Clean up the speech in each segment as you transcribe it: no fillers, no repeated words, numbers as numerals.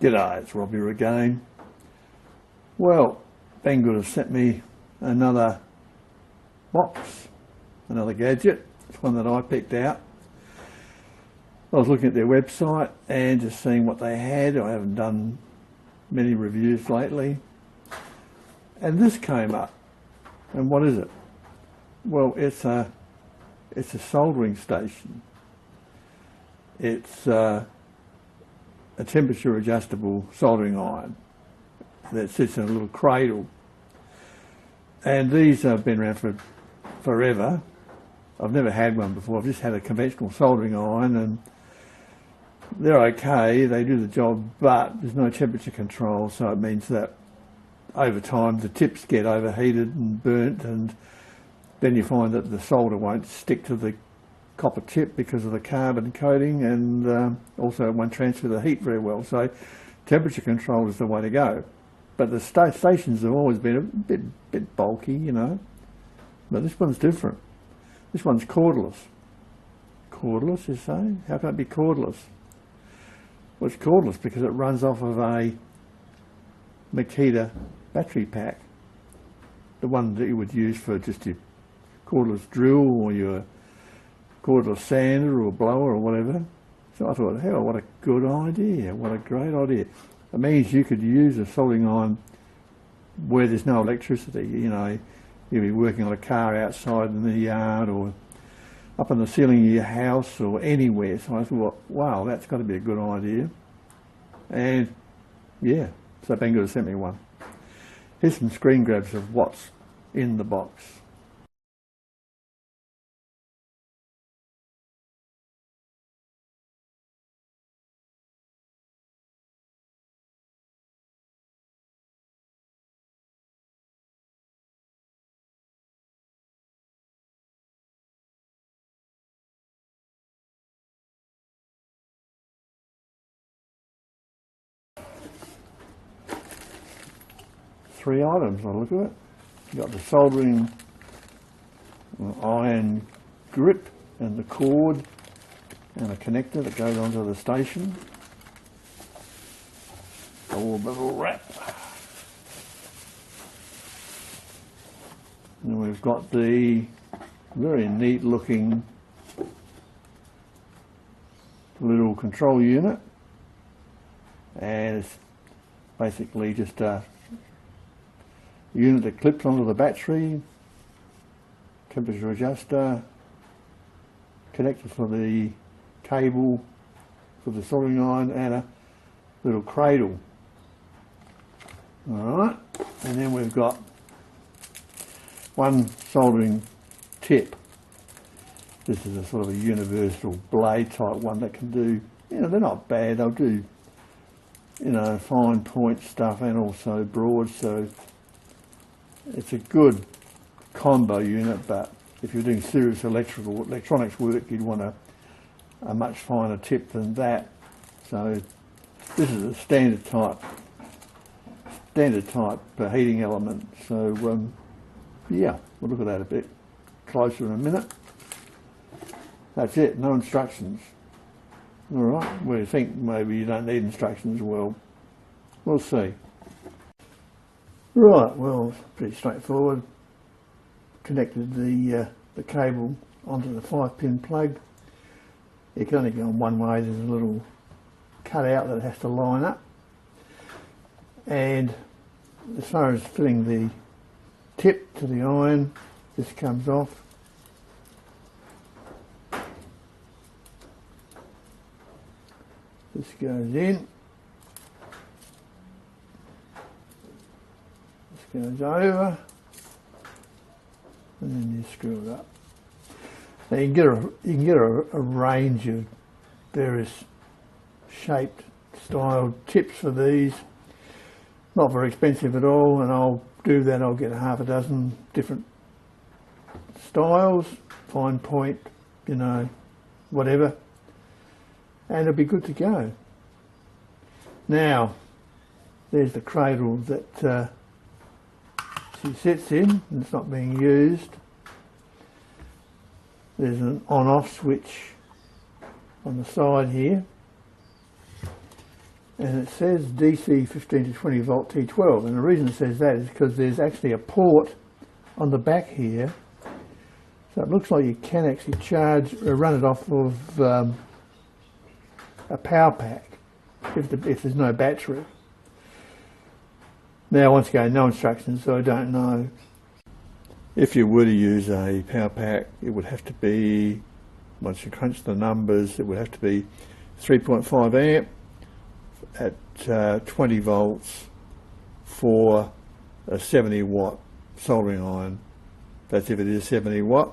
G'day, it's Robbie again. Well, Banggood have sent me another box, another gadget. It's one that I picked out. I was looking at their website and just seeing what they had. I haven't done many reviews lately. And this came up. And what is it? Well, it's a soldering station. It's a temperature adjustable soldering iron that sits in a little cradle. And these have been around for forever. I've never had one before. I've just had a conventional soldering iron, and they're okay, they do the job, but there's no temperature control, so it means that over time the tips get overheated and burnt, and then you find that the solder won't stick to the copper tip because of the carbon coating, and also it won't transfer the heat very well. So temperature control is the way to go. But the stations have always been a bit bulky, you know. But this one's different. This one's cordless. Cordless, you say? How can it be cordless? Well, it's cordless because it runs off of a Makita battery pack. The one that you would use for just your cordless drill or your cordless sander or blower or whatever. So I thought, hell, what a good idea. What a great idea. It means you could use a soldering iron where there's no electricity. You know, you'll be working on a car outside in the yard or up on the ceiling of your house or anywhere. So I thought, wow, that's got to be a good idea. And yeah, so Banggood has sent me one. Here's some screen grabs of what's in the box. Three items, I look at it. You've got the soldering iron grip and the cord and a connector that goes onto the station. A little wrap. And we've got the very neat looking little control unit, and it's basically just a unit that clips onto the battery, temperature adjuster, connector for the cable for the soldering iron, and a little cradle. Alright, and then we've got one soldering tip. This is a sort of a universal blade type one that can do, you know, they're not bad, they'll do, you know, fine point stuff and also broad, so it's a good combo unit. But if you're doing serious electronics work, you'd want a much finer tip than that. So this is a standard type heating element. So yeah, we'll look at that a bit closer in a minute. That's it, no instructions. All right, well, you think maybe you don't need instructions. Well, we'll see. Right, well, pretty straightforward. Connected the cable onto the 5-pin plug. You can only go on one way. There's a little cutout that has to line up. And as far as fitting the tip to the iron, this comes off. This goes in. Goes over, and then you screw it up. Now you can get a range of various shaped, styled tips for these. Not very expensive at all, and I'll do that. I'll get half a dozen different styles, fine point, you know, whatever, and it'll be good to go. Now, there's the cradle that she sits in, and it's not being used. There's an on-off switch on the side here. and it says DC 15 to 20 volt T12, and the reason it says that is because there's actually a port on the back here, so it looks like you can actually charge or run it off of a power pack if there's no battery. Now once again, no instructions, so I don't know. If you were to use a power pack, it would have to be, once you crunch the numbers, it would have to be 3.5 amp at 20 volts for a 70 watt soldering iron. That's if it is 70 watt.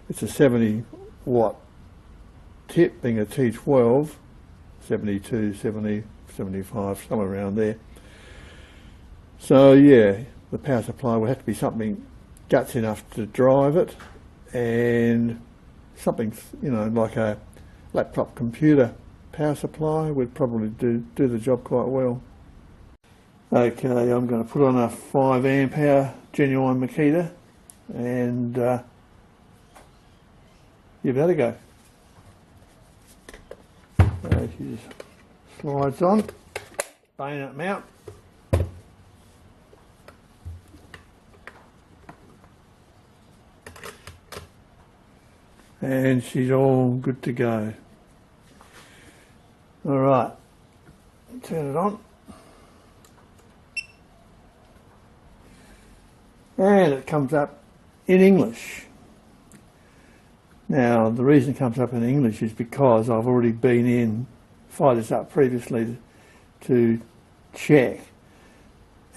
It's a 70 watt tip, being a T12, 72, 70, 75, somewhere around there. So yeah, the power supply would have to be something guts enough to drive it, and something, you know, like a laptop computer power supply would probably do the job quite well. Okay, I'm going to put on a 5 amp hour genuine Makita and give that a go. So she just slides on, bayonet mount. And she's all good to go. All right, turn it on. And it comes up in English. Now, the reason it comes up in English is because I've already fired this up previously to check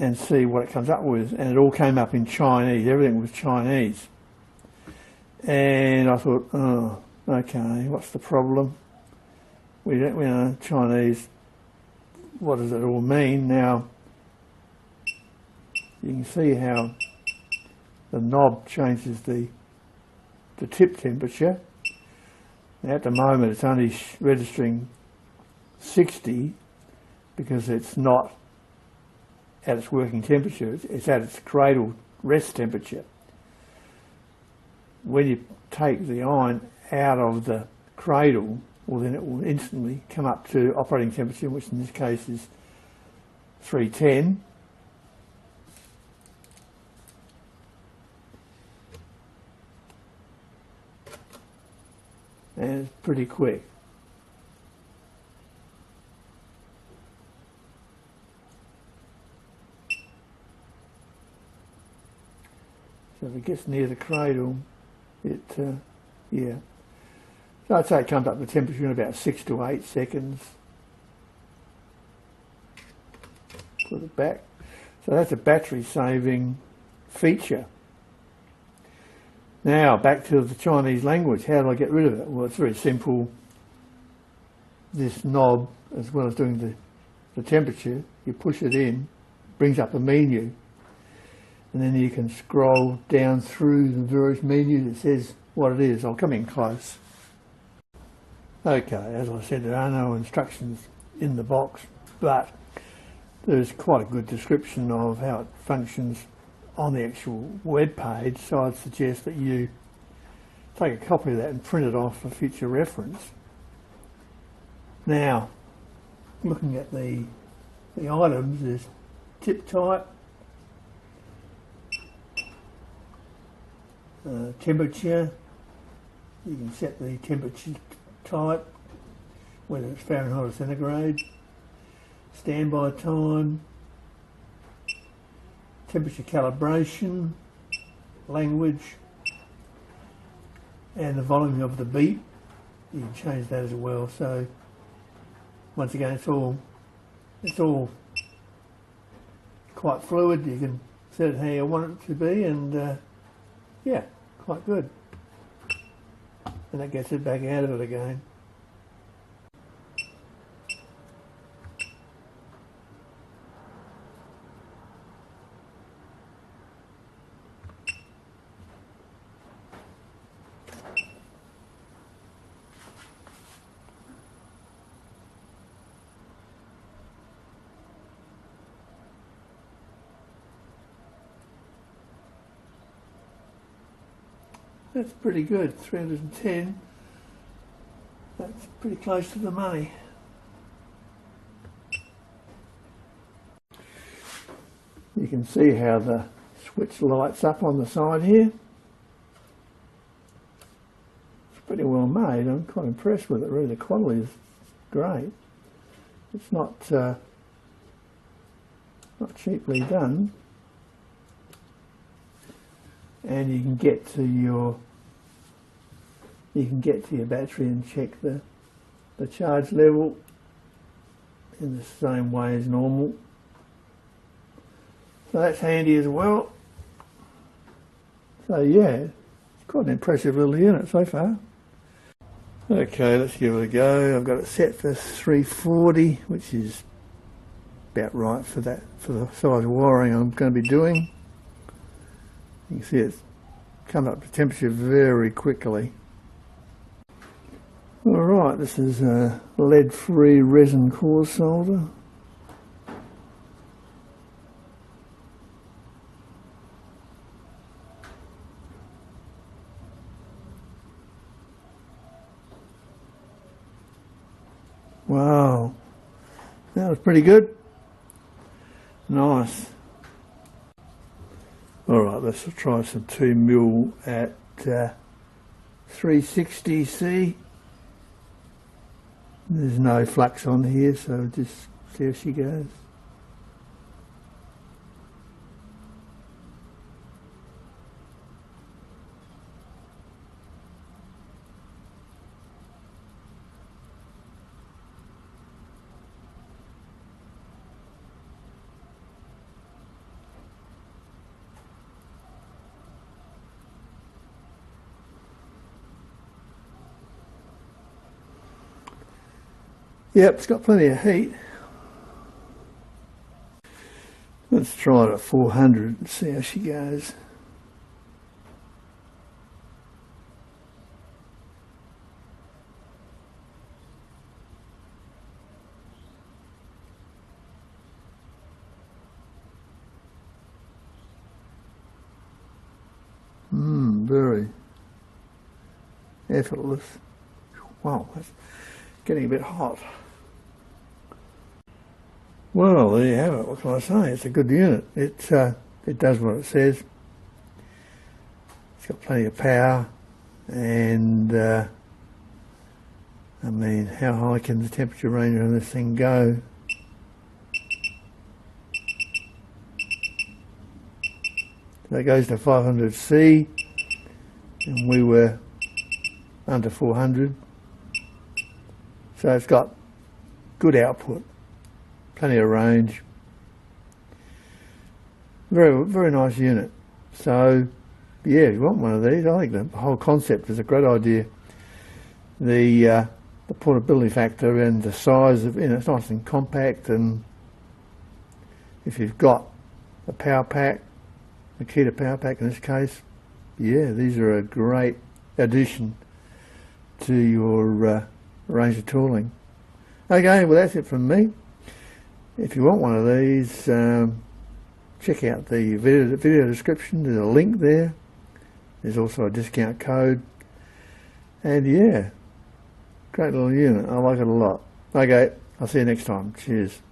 and see what it comes up with, and it all came up in Chinese. Everything was Chinese. And I thought, oh, okay, what's the problem? We don't, you know, Chinese, what does it all mean? Now, you can see how the knob changes the tip temperature. Now, at the moment, it's only registering 60 because it's not at its working temperature. It's at its cradle rest temperature. When you take the iron out of the cradle, well, then it will instantly come up to operating temperature, which in this case is 310. And it's pretty quick. So if it gets near the cradle, yeah. So I'd say it comes up to temperature in about 6 to 8 seconds. Put it back. So that's a battery saving feature. Now back to the Chinese language. How do I get rid of it? Well, it's very simple. This knob, as well as doing the temperature, you push it in, brings up a menu, and then you can scroll down through the various menus. It says what it is. I'll come in close. Okay, as I said, there are no instructions in the box, but there's quite a good description of how it functions on the actual web page, so I'd suggest that you take a copy of that and print it off for future reference. Now, looking at the items, there's tip type, temperature. You can set the temperature type, whether it's Fahrenheit or centigrade, standby time, temperature calibration, language, and the volume of the beep. You can change that as well. So once again, it's all quite fluid. You can set it how you want it to be, and yeah, quite good. And that gets it back out of it again. That's pretty good, 310. That's pretty close to the money. can see how the switch lights up on the side here. It's pretty well made. I'm quite impressed with it really. The quality is great. It's not cheaply done. And you can get to your battery and check the charge level in the same way as normal. So that's handy as well. So yeah, it's quite an impressive little unit so far. Okay, let's give it a go. I've got it set for 340, which is about right for the size of wiring I'm going to be doing. You can see it's come up to temperature very quickly. Alright, this is a lead-free resin core solder. Wow, that was pretty good. Nice. Alright, let's try some 2mm at 360C. There's no flux on here, so just see how she goes. Yep, it's got plenty of heat. Let's try it at 400 and see how she goes. Very effortless. Wow, that's getting a bit hot. Well, there you have it. What can I say? It's a good unit. It does what it says. It's got plenty of power, and I mean, how high can the temperature range on this thing go? So it goes to 500C, and we were under 400. So it's got good output. Plenty of range. Very, very nice unit. So, yeah, if you want one of these, I think the whole concept is a great idea. The portability factor and the size of it's nice and compact, and if you've got a power pack, Makita power pack in this case, yeah, these are a great addition to your range of tooling. Okay, well that's it from me. If you want one of these, check out the video description. There's a link there. There's also a discount code. And yeah, great little unit. I like it a lot. Okay, I'll see you next time. Cheers.